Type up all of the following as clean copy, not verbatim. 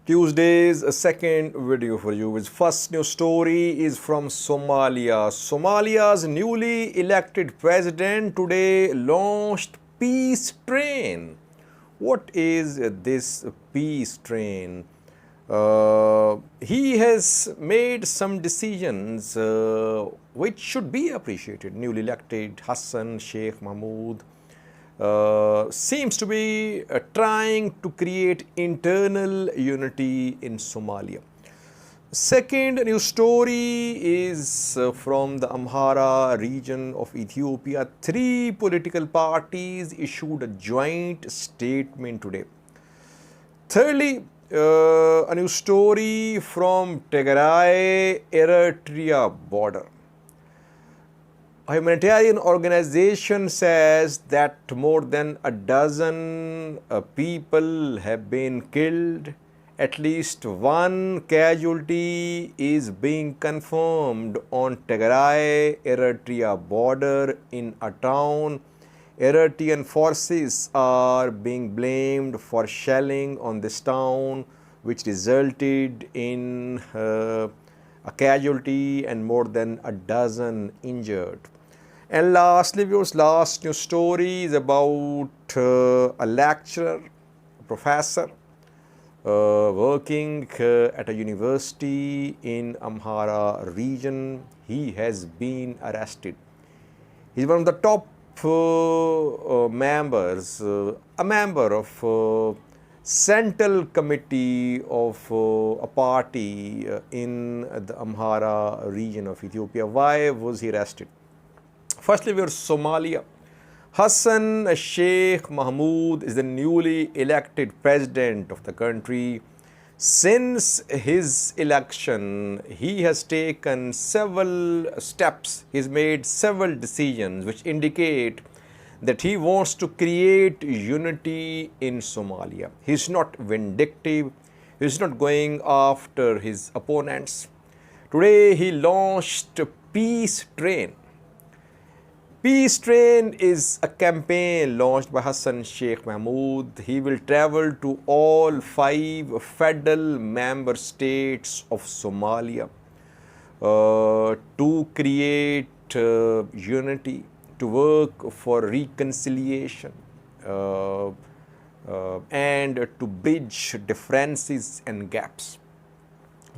Tuesday's second video for you. Its first news story is from Somalia. Somalia's newly elected president today launched peace train. What is this peace train? He has made some decisions which should be appreciated. Newly elected Hassan Sheikh Mahmoud seems to be trying to create internal unity in Somalia. Second news story is from the Amhara region of Ethiopia. Three political parties issued a joint statement today. Thirdly, a new story from Tigray-Eritrea border. A humanitarian organization says that more than a dozen people have been killed. At least one casualty is being confirmed on Tigray-Eritrea border in a town. Eritrean forces are being blamed for shelling on this town, which resulted in a casualty and more than a dozen injured. And lastly, viewers, last news story is about a lecturer, a professor working at a university in Amhara region. He has been arrested. He's one of the top members, a member of central committee of a party in the Amhara region of Ethiopia. Why was he arrested? Firstly, we are Somalia. Hassan Sheikh Mahmoud is the newly elected president of the country. Since his election, he has taken several steps. He's made several decisions which indicate that he wants to create unity in Somalia. He's not vindictive. He's not going after his opponents. Today, he launched Peace Train. Peace Train is a campaign launched by Hassan Sheikh Mahmoud. He will travel to all 5 federal member states of Somalia to create unity, to work for reconciliation and to bridge differences and gaps.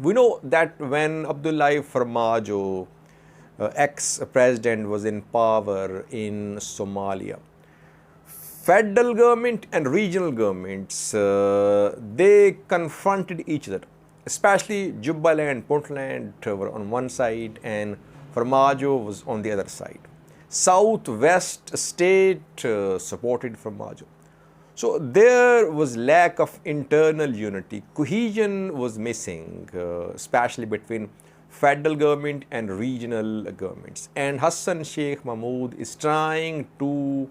We know that when Abdullahi Farmajo, ex-president, was in power in Somalia, federal government and regional governments, they confronted each other, especially Jubaland, Puntland were on one side and Farmajo was on the other side. Southwest state supported Farmajo. So there was lack of internal unity. Cohesion was missing, especially between federal government and regional governments. And Hassan Sheikh Mahmoud is trying to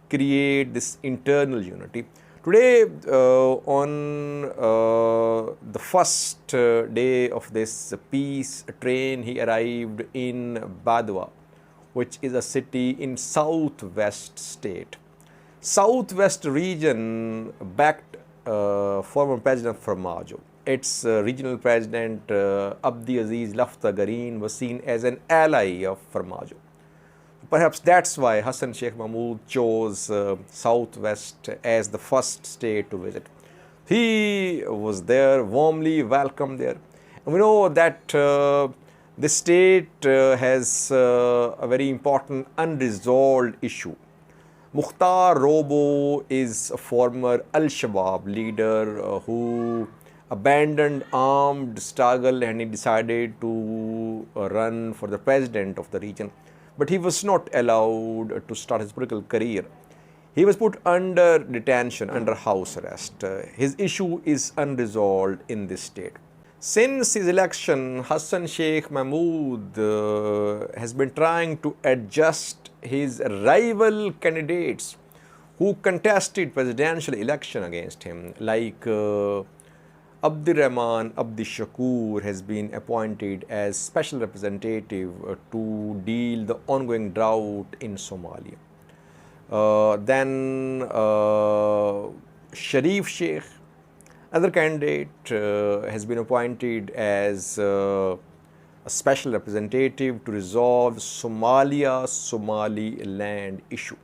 create this internal unity. Today, on the first day of this peace train, he arrived in Badwa, which is a city in southwest state. Southwest region backed former President Farmajo. Its regional president Abdi Aziz Laftagarin was seen as an ally of Farmajo. Perhaps that's why Hassan Sheikh Mahmoud chose Southwest as the first state to visit. He was there, warmly welcomed there. And we know that this state has a very important unresolved issue. Mukhtar Robo is a former Al-Shabaab leader who abandoned armed struggle and he decided to run for the president of the region. But he was not allowed to start his political career. He was put under detention, under house arrest. His issue is unresolved in this state. Since his election, Hassan Sheikh Mahmoud has been trying to adjust his rival candidates who contested presidential election against him, like Abdirahman Abdi Shakur has been appointed as special representative to deal the ongoing drought in Somalia. Then Sharif Sheikh Another candidate has been appointed as a special representative to resolve Somaliland issue.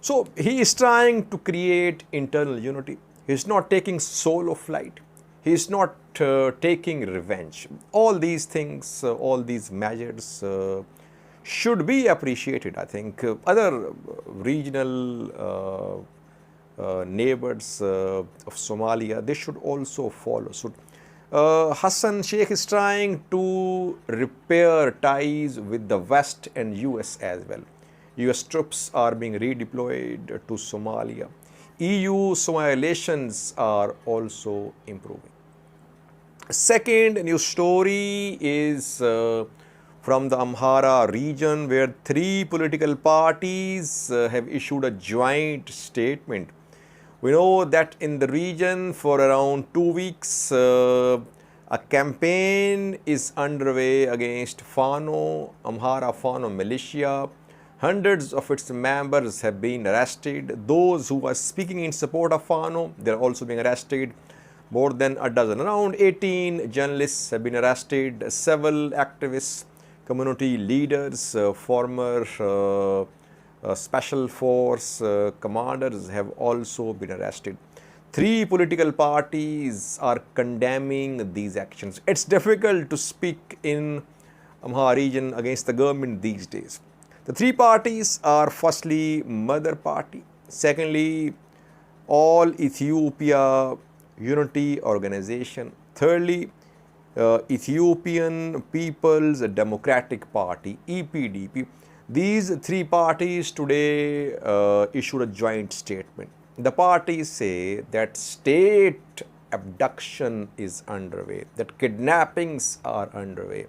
So he is trying to create internal unity. He is not taking solo flight. He is not taking revenge. All these things, all these measures should be appreciated. I think other regional neighbors of Somalia, they should also follow suit. Hassan Sheikh is trying to repair ties with the West and US as well. US troops are being redeployed to Somalia. EU-Somalia relations are also improving. Second news story is from the Amhara region, where three political parties have issued a joint statement. We know that in the region for around 2 weeks, a campaign is underway against Amhara Fano militia. Hundreds of its members have been arrested. Those who are speaking in support of Fano, they are also being arrested. More than a dozen, around 18 journalists have been arrested. Several activists, community leaders, former special force commanders have also been arrested. Three political parties are condemning these actions. It's difficult to speak in Amhara region against the government these days. The three parties are firstly Mother Party, secondly All Ethiopia Unity Organization, thirdly Ethiopian People's Democratic Party, EPDP. These three parties today issued a joint statement. The parties say that state abduction is underway, that kidnappings are underway,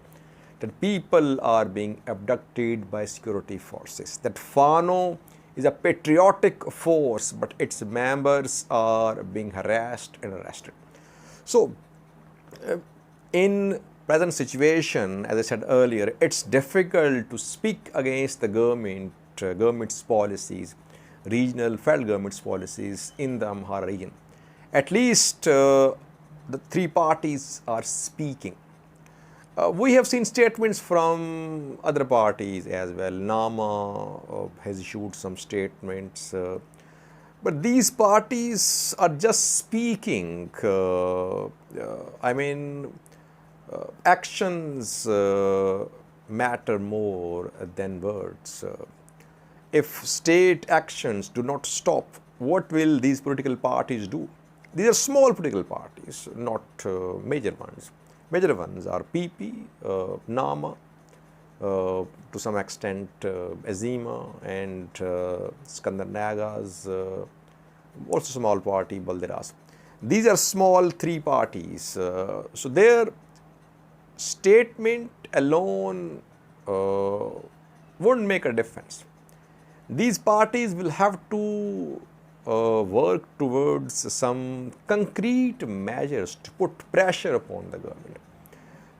that people are being abducted by security forces, that Fano is a patriotic force, but its members are being harassed and arrested. So, in present situation, as I said earlier, it's difficult to speak against the government's policies, regional federal government's policies in the Amhara region. At least the three parties are speaking. We have seen statements from other parties as well. Nama has issued some statements. But these parties are just speaking. Actions matter more than words. If state actions do not stop, what will these political parties do? These are small political parties, not major ones. Major ones are PP, Nama, to some extent Azima and Skandar Naga's, also small party, Balderas. These are small three parties. So their statement alone wouldn't make a difference. These parties will have to work towards some concrete measures to put pressure upon the government.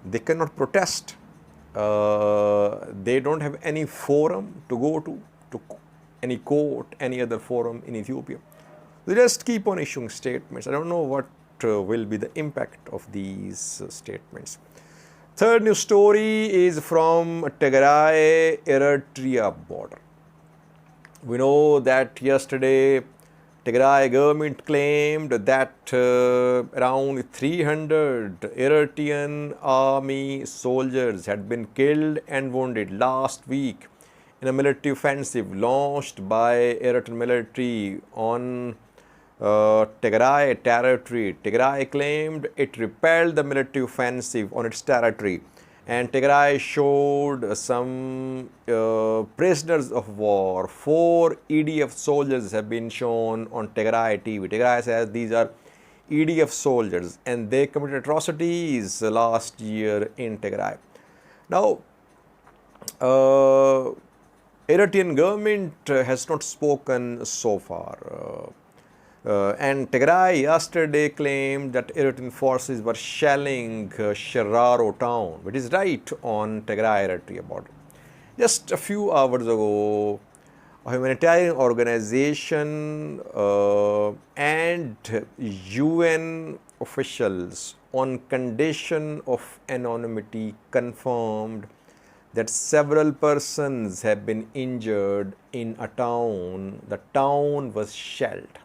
They cannot protest. They don't have any forum to go to any court, any other forum in Ethiopia. They just keep on issuing statements. I don't know what will be the impact of these statements. Third news story is from Tigray-Eritrea border. We know that yesterday Tigray government claimed that around 300 Eritrean army soldiers had been killed and wounded last week in a military offensive launched by Eritrean military on Tigray territory. Tigray claimed it repelled the military offensive on its territory, and Tigray showed some prisoners of war. 4 EDF soldiers have been shown on Tigray TV. Tigray says these are EDF soldiers and they committed atrocities last year in Tigray. Now, Eritrean government has not spoken so far. And Tigray yesterday claimed that Eritrean forces were shelling Shararo town, which is right on Tigray-Eritrea border. Just a few hours ago, a humanitarian organization and UN officials, on condition of anonymity, confirmed that several persons have been injured in a town. The town was shelled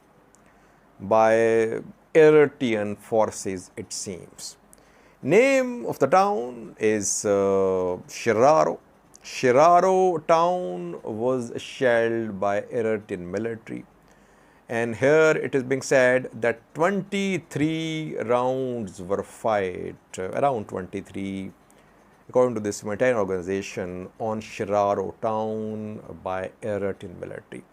by Eritrean forces, it seems. Name of the town is Shiraro. Shiraro town was shelled by Eritrean military. And here it is being said that 23 rounds were fired, around 23, according to this humanitarian organization, on Shiraro town by Eritrean military.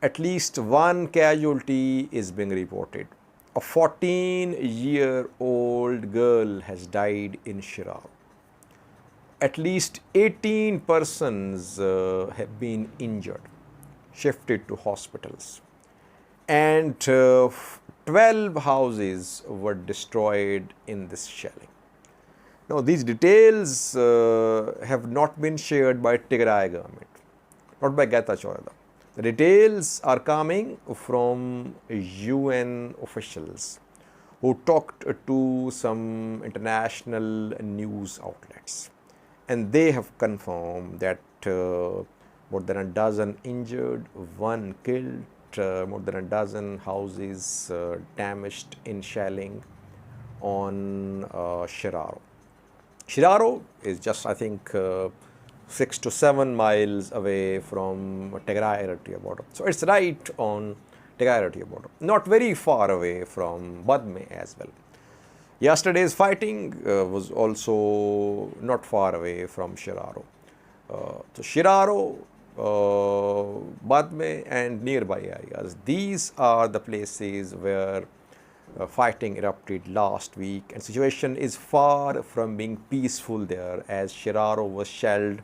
At least one casualty is being reported. A 14-year-old girl has died in Shiraro. At least 18 persons have been injured, shifted to hospitals. And 12 houses were destroyed in this shelling. Now, these details have not been shared by Tigray government, not by Getachew. The details are coming from UN officials who talked to some international news outlets. And they have confirmed that more than a dozen injured, one killed, more than a dozen houses damaged in shelling on Shiraro. Shiraro is just, I think, 6 to 7 miles away from Tigray-Eritrea border. So it's right on Tigray-Eritrea border, not very far away from Badme as well. Yesterday's fighting was also not far away from Shiraro. So Shiraro, Badme and nearby areas, these are the places where fighting erupted last week, and situation is far from being peaceful there, as Shiraro was shelled,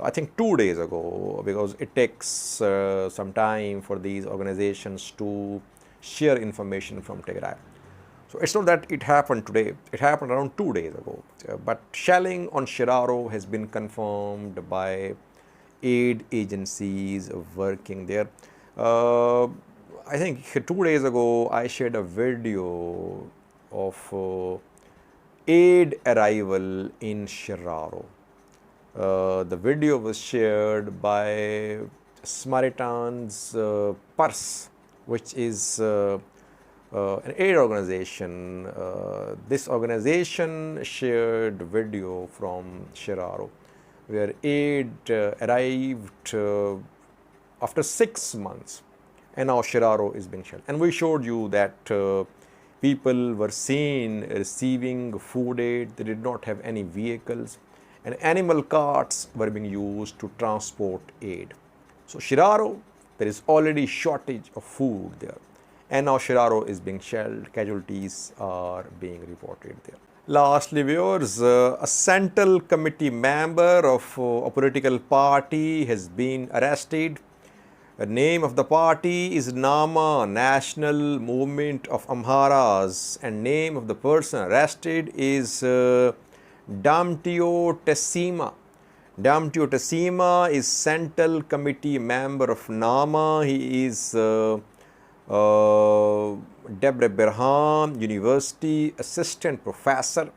I think 2 days ago, because it takes some time for these organizations to share information from Tigray. So it's not that it happened today, it happened around 2 days ago. But shelling on Shiraro has been confirmed by aid agencies working there. I think 2 days ago I shared a video of aid arrival in Shiraro. The video was shared by Samaritan's Purse, which is an aid organization. This organization shared video from Shiraro, where aid arrived after 6 months, and now Shiraro is being shelled. And we showed you that people were seen receiving food aid. They did not have any vehicles, and animal carts were being used to transport aid. So Shiraro, there is already shortage of food there, and now Shiraro is being shelled. Casualties are being reported there. Lastly, viewers, a central committee member of a political party has been arrested. The name of the party is Nama, National Movement of Amharas, and name of the person arrested is Damtew Tesema. Damtew Tesema is central committee member of Nama. He is Debre Berham University assistant professor,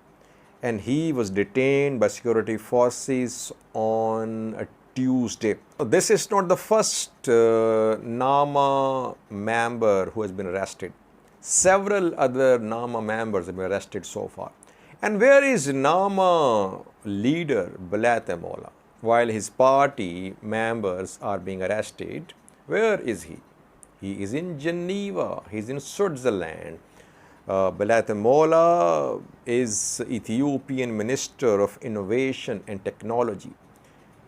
and he was detained by security forces on a Tuesday. This is not the first Nama member who has been arrested. Several other Nama members have been arrested so far. And where is Nama leader Balate Mola? While his party members are being arrested, where is he? He is in Geneva, he is in Switzerland. Balate Mola is Ethiopian Minister of Innovation and Technology,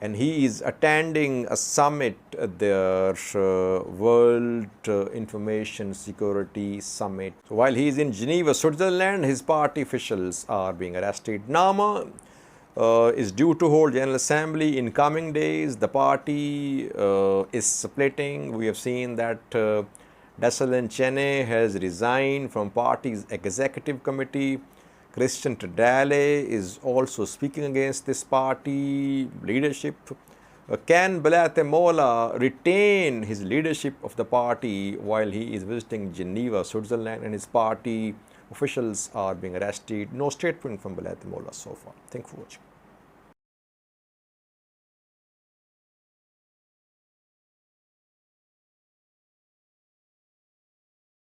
and he is attending a summit, their World Information Security Summit. So while he is in Geneva, Switzerland, his party officials are being arrested. Nama is due to hold General Assembly in coming days. The party is splitting. We have seen that Desalegn Chene has resigned from party's executive committee. Christian Tadale is also speaking against this party leadership. Can Balatemola retain his leadership of the party while he is visiting Geneva, Switzerland, and his party officials are being arrested? No statement from Balatemola so far. Thank you for watching.